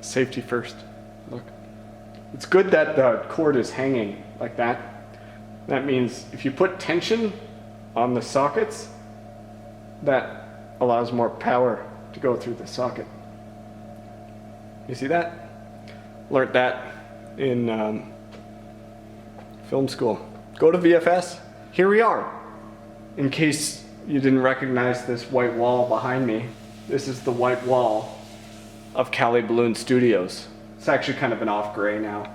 Safety first. Look. It's good that the cord is hanging like that. That means if you put tension on the sockets, that allows more power to go through the socket. You see that? Learned that in film school. Go to VFS. Here we are. In case you didn't recognize this white wall behind me, this is the white wall of Cali Balloon Studios. It's actually kind of an off gray now.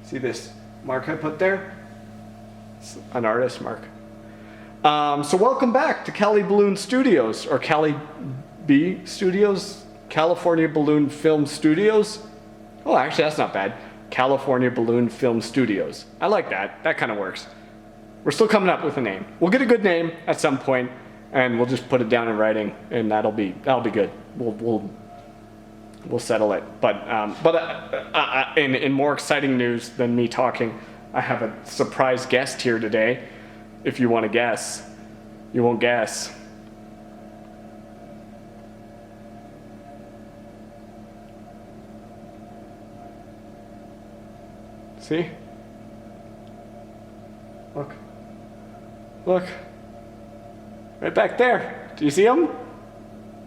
See this mark I put there? It's an artist mark. So welcome back to Cali Balloon Studios, or Cali B Studios, California Balloon Film Studios. Oh, actually that's not bad. California Balloon Film Studios. I like that. That kind of works. We're still coming up with a name. We'll get a good name at some point, and we'll just put it down in writing, and that'll be good. We'll settle it. But in more exciting news than me talking, I have a surprise guest here today. If you want to guess, you won't guess. See? Look. Look. Right back there. Do you see him?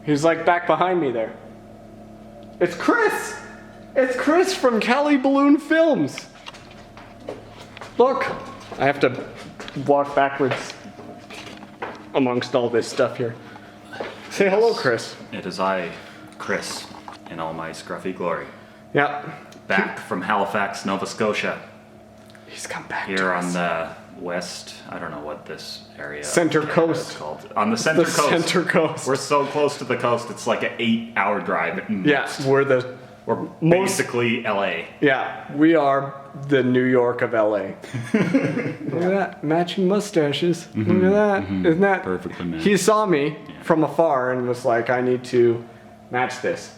He's like back behind me there. It's Chris! It's Chris from Cali Balloon Films. Look. I have to walk backwards amongst all this stuff here. Say hello, Chris. It is I, Chris, in all my scruffy glory. Yeah. Back from Halifax, Nova Scotia. He's come back here to on us. the west, I don't know what this area Center of Coast is called. On the center coast. Center Coast. We're so close to the coast, it's like an 8-hour drive at most. Yeah, we're basically LA. Yeah, we are the New York of LA. Look at that, matching mustaches. Look at that. Isn't that perfectly matched? He saw me from afar and was like, I need to match this.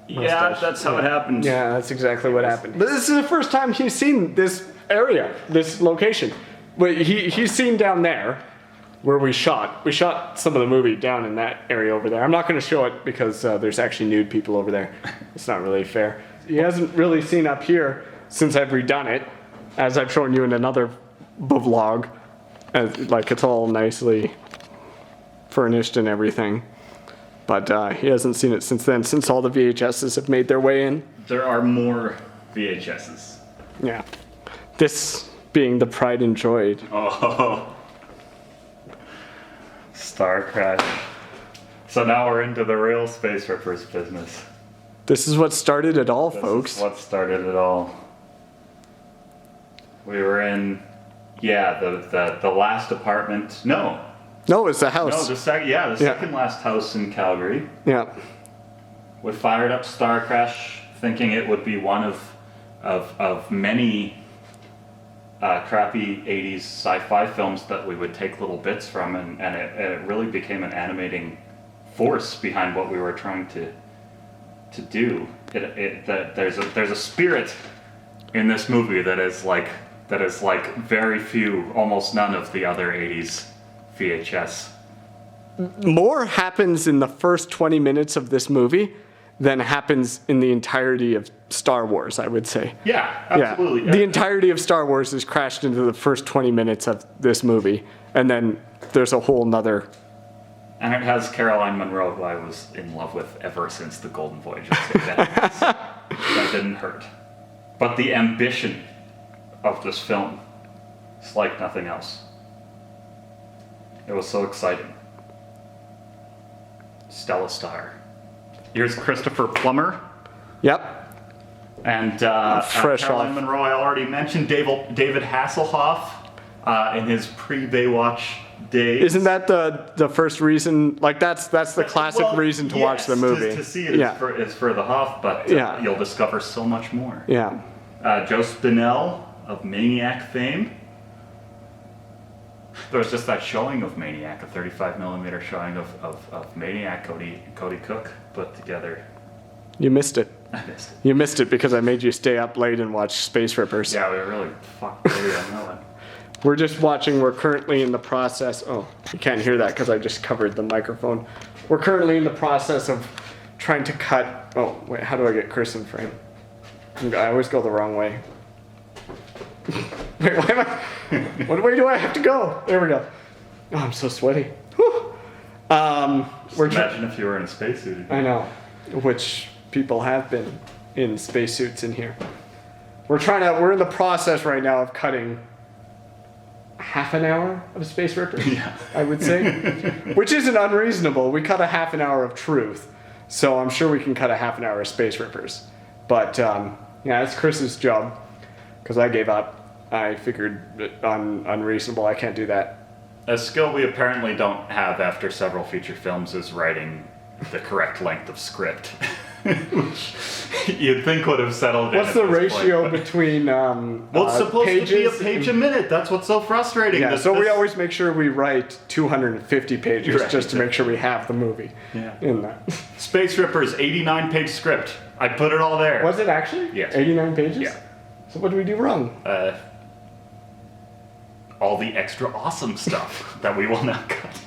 Yeah, that's how it happened. Yeah, that's exactly what happened. But this is the first time he's seen this area, this location. But he's seen down there where we shot. We shot some of the movie down in that area over there. I'm not going to show it because there's actually nude people over there. It's not really fair. He hasn't really seen up here since I've redone it, as I've shown you in another vlog. Like it's all nicely furnished and everything. But he hasn't seen it since then, since all the VHSs have made their way in. There are more VHSs. Yeah. This being the pride and joy. Oh. Star Crash. So now we're into the real Space Rippers business. This is what started it all, folks. This is what started it all. We were in, the last apartment. No, it's the house. No, the second last house in Calgary. Yeah. We fired up Star Crash, thinking it would be one of many crappy 80s sci-fi films that we would take little bits from, and it really became an animating force behind what we were trying to do. There's a spirit in this movie that is like very few, almost none of the other 80s VHS. More happens in the first 20 minutes of this movie than happens in the entirety of Star Wars, I would say. Yeah, absolutely. Yeah. The entirety of Star Wars is crashed into the first 20 minutes of this movie, and then there's a whole nother. And it has Caroline Munro, who I was in love with ever since The Golden Voyage of St. Benedict. That didn't hurt. But the ambition of this film is like nothing else. It was so exciting. Stella Star. Here's Christopher Plummer. Yep. And Fresh Caroline off. Munro, I already mentioned. David Hasselhoff in his pre-Baywatch days. Isn't that the first reason? Like that's the classic reason to watch the movie. To see it is for the Hoff, but you'll discover so much more. Yeah. Joe Spinell of Maniac fame. There was just that showing of Maniac, a 35mm showing of Maniac, Cody Cook put together. You missed it. I missed it. You missed it because I made you stay up late and watch Space Rippers. Yeah, we really fucked early on that one. We're currently in the process. Oh, you can't hear that because I just covered the microphone. We're currently in the process of trying to cut. Oh wait, how do I get Chris in frame? I always go the wrong way. Wait, why am I? What way do I have to go? There we go. Oh, I'm so sweaty. Whew. Imagine if you were in a spacesuit. I know, which people have been in spacesuits in here. We're in the process right now of cutting half an hour of Space Rippers, I would say, which isn't unreasonable. We cut a half an hour of truth, so I'm sure we can cut a half an hour of Space Rippers. But yeah, it's Chris's job, because I gave up. I figured unreasonable. I can't do that. A skill we apparently don't have after several feature films is writing the correct length of script. Which you'd think would have settled in. What's the ratio between well, it's supposed to be a page a minute. That's what's so frustrating. Yeah, so we always make sure we write 250 pages just to make sure we have the movie in that. Space Rippers, 89-page script. I put it all there. Was it actually? Yes. 89 pages? Yeah. So what did we do wrong? All the extra awesome stuff that we will now cut.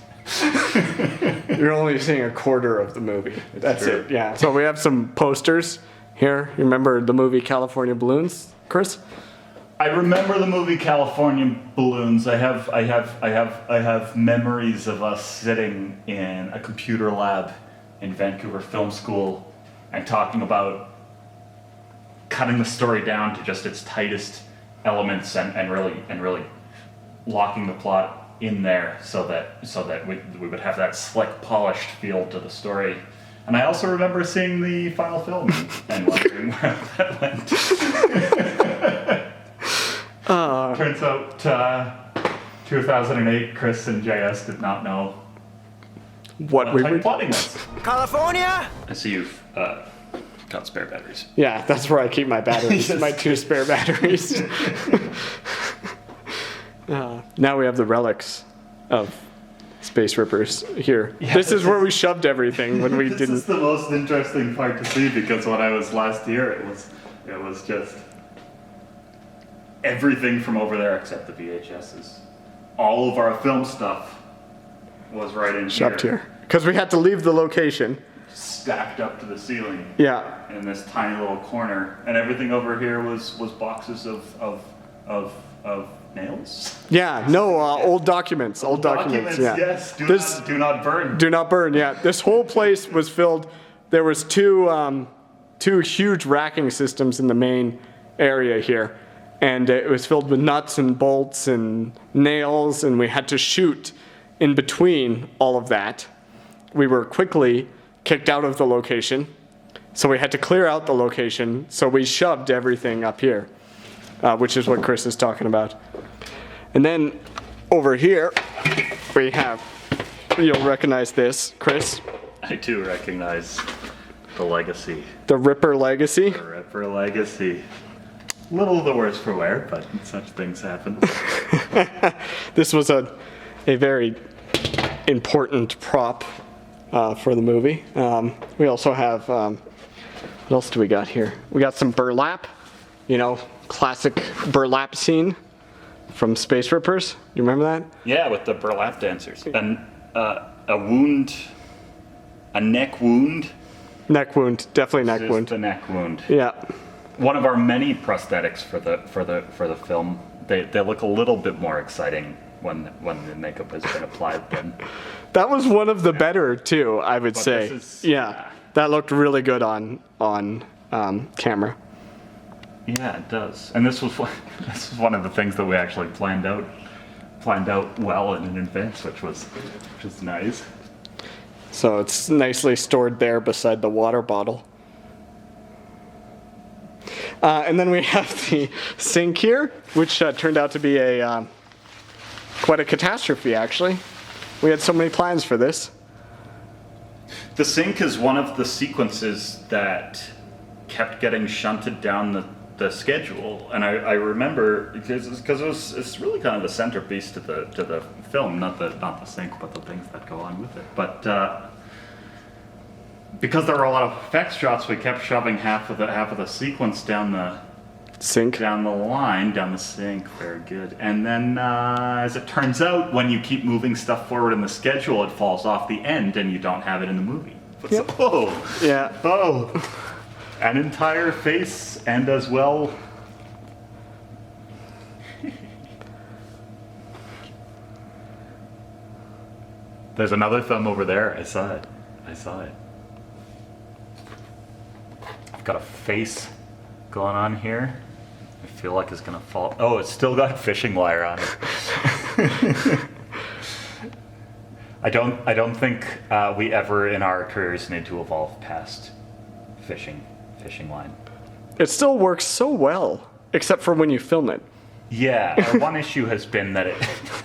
You're only seeing a quarter of the movie. That's true. it. Yeah. So we have some posters here. You remember the movie California Balloons, Chris? I remember the movie California Balloons. I have memories of us sitting in a computer lab in Vancouver Film School and talking about cutting the story down to just its tightest elements and really locking the plot in there so that we would have that slick, polished feel to the story. And I also remember seeing the final film and wondering where that went. Turns out 2008, Chris and JS did not know what we were plotting was. California? I see you've got spare batteries. Yeah, that's where I keep my batteries. My 2 spare batteries. Now we have the relics of Space Rippers here. Yeah, this is where we shoved everything when we this didn't. This is the most interesting part to see, because when I was last year, it was just everything from over there except the VHSs. All of our film stuff was right in Shoved here. Because we had to leave the location. Stacked up to the ceiling. Yeah. In this tiny little corner, and everything over here was boxes of nails. Yeah, no, old documents. Old documents, yeah. Yes, do not burn. Do not burn, yeah. This whole place was filled. There was two huge racking systems in the main area here. And it was filled with nuts and bolts and nails, and we had to shoot in between all of that. We were quickly kicked out of the location, so we had to clear out the location, so we shoved everything up here, which is what Chris is talking about. And then over here, we have, you'll recognize this, Chris. I do recognize the legacy. The Ripper Legacy. The Ripper Legacy. Little the worse for wear, but such things happen. This was a very important prop for the movie. We also have, what else do we got here? We got some burlap, classic burlap scene from Space Rippers. You remember that? Yeah, with the burlap dancers. And a wound, a neck wound. Neck wound, definitely neck Just wound. a neck wound. Yeah. One of our many prosthetics for the film. They look a little bit more exciting when the makeup has been applied. Then That was one of the better too, I would say. Yeah, that looked really good on camera. Yeah, it does. And this was one of the things that we actually planned out well in advance, which was nice. So it's nicely stored there beside the water bottle. And then we have the sink here, which turned out to be quite a catastrophe, actually. We had so many plans for this. The sink is one of the sequences that kept getting shunted down the schedule, and I remember because it's really kind of the centerpiece to the film, not the sink, but the things that go on with it. But because there were a lot of effects shots, we kept shoving half of the sequence down the Sink. down the line, down the sink. Very good. And then, as it turns out, when you keep moving stuff forward in the schedule, it falls off the end, and you don't have it in the movie. Yep. Oh, Yeah. oh, an entire face, and as well. There's another thumb over there. I saw it. I've got a face going on here. I feel like it's gonna fall. Oh, it's still got fishing wire on it. I don't think we ever in our careers need to evolve past fishing line. It still works so well, except for when you film it. Yeah, our one issue has been that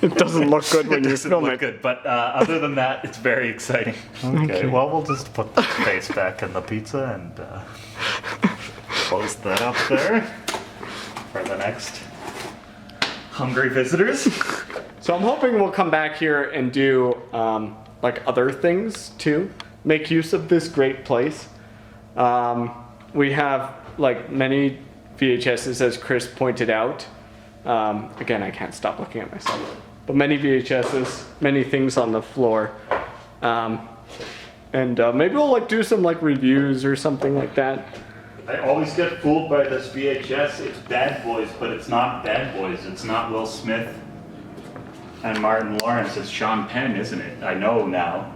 It doesn't look good when it you doesn't film look it. good. But other than that, it's very exciting. Okay, well, we'll just put the face back in the pizza and close that up there for the next hungry visitors. So I'm hoping we'll come back here and do like other things too. Make use of this great place. We have like many VHSs, as Chris pointed out. Again, I can't stop looking at myself. But many VHSs, many things on the floor. And maybe we'll like do some like reviews or something like that. I always get fooled by this VHS. It's Bad Boys, but it's not Bad Boys. It's not Will Smith and Martin Lawrence. It's Sean Penn, isn't it? I know now.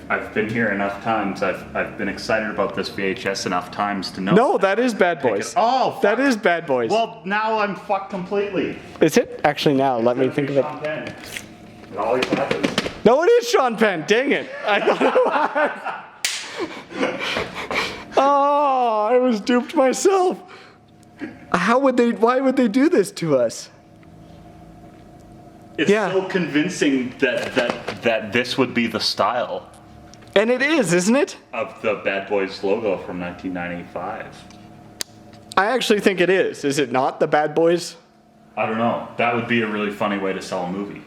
I've been here enough times. I've been excited about this VHS enough times to know. No, that is Bad Boys. Oh, fuck. That is Bad Boys. Well, now I'm fucked completely. Is it? Actually, now, let me It's think of gonna it. be Sean Penn. It always happens. No, it is Sean Penn. Dang it. I thought it was. Oh, I was duped myself. Why would they do this to us? It's Yeah. so convincing that this would be the style And it is, isn't it? of the Bad Boys logo from 1995. I actually think it is. Is it not the Bad Boys? I don't know. That would be a really funny way to sell a movie.